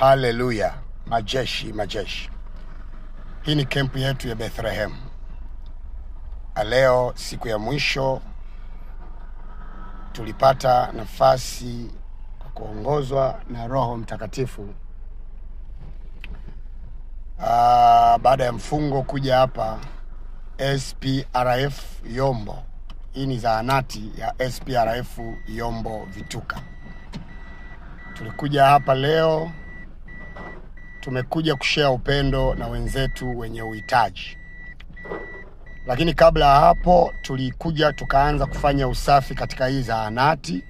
Haleluya, majeshi, majeshi. Hii ni kempu yetu ya Bethlehem. Leo siku ya mwisho tulipata nafasi kuongozwa na Roho Mtakatifu. Baada ya mfungo kuja hapa SPRF Yombo. Hii ni zahanati ya SPRF Yombo Vituka. Tulikuja hapa leo, tumekuja kushare upendo na wenzetu wenye uhitaji. Lakini kabla ya hapo tulikuja tukaanza kufanya usafi katika hii zahanati.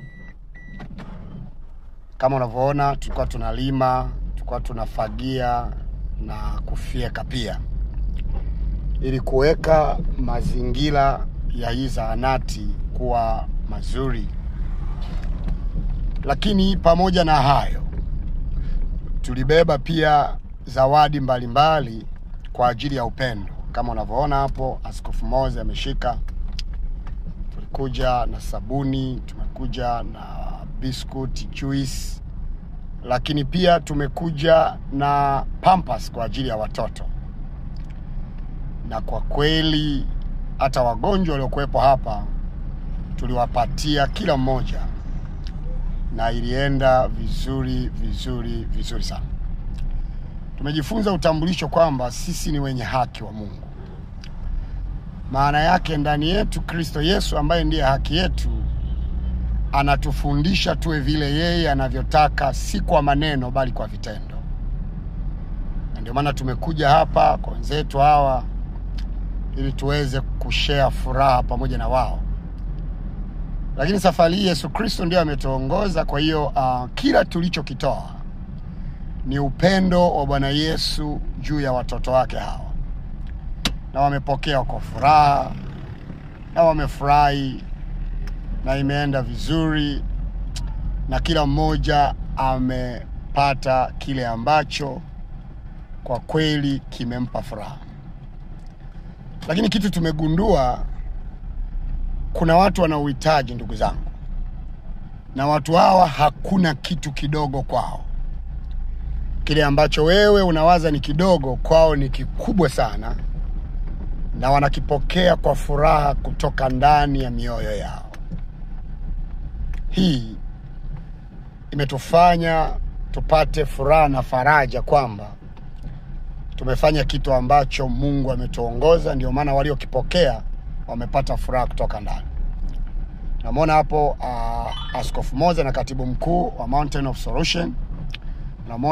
Kama unavyoona tulikuwa tunalima, tulikuwa tunafagia na kufyeka pia, ili kuweka mazingira ya hii zahanati kuwa mazuri. Lakini pamoja na hayo tulibeba pia zawadi mbalimbali kwa ajili ya upendo. Kama unavyoona hapo Askofu Moze ameshika. Tulikuja na sabuni, tumekuja na biscuit, juice, lakini pia tumekuja na pampers kwa ajili ya watoto. Na kwa kweli hata wagonjwa waliokuwepo hapa tuliwapatia kila mmoja, na ilienda vizuri sana. Tumejifunza utambulisho kwamba sisi ni wenye haki wa Mungu. Maana yake ndani yetu Kristo Yesu ambaye ndiye haki yetu anatufundisha tuwe vile yeye anavyotaka, si kwa maneno bali kwa vitendo. Ndio maana tumekuja hapa kwa wenzetu hawa ili tuweze kushare furaha pamoja na wao. Lakini safari hii Yesu Kristo ndiye ametuongoza, kwa hiyo kila tulichokitoa ni upendo wa Bwana Yesu juu ya watoto wake hawa. Na wamepokea kwa furaha, na wamefurahi, na imeenda vizuri, na kila mmoja amepata kile ambacho kwa kweli kimempa furaha. Lakini kitu tumegundua, kuna watu wana uhitaji, ndugu zangu. Na watu hawa hakuna kitu kidogo kwao. Kile ambacho wewe unawaza ni kidogo kwao ni kikubwa sana, na wanakipokea kwa furaha kutoka ndani ya mioyo yao. Hii imetufanya tupate furaha na faraja kwamba tumefanya kitu ambacho Mungu ametuongoza. Ndio maana waliokipokea wamepata furaha kutoka ndani. Namuona hapo Askofu Moze na katibu mkuu wa Mountain of Solution. Namuona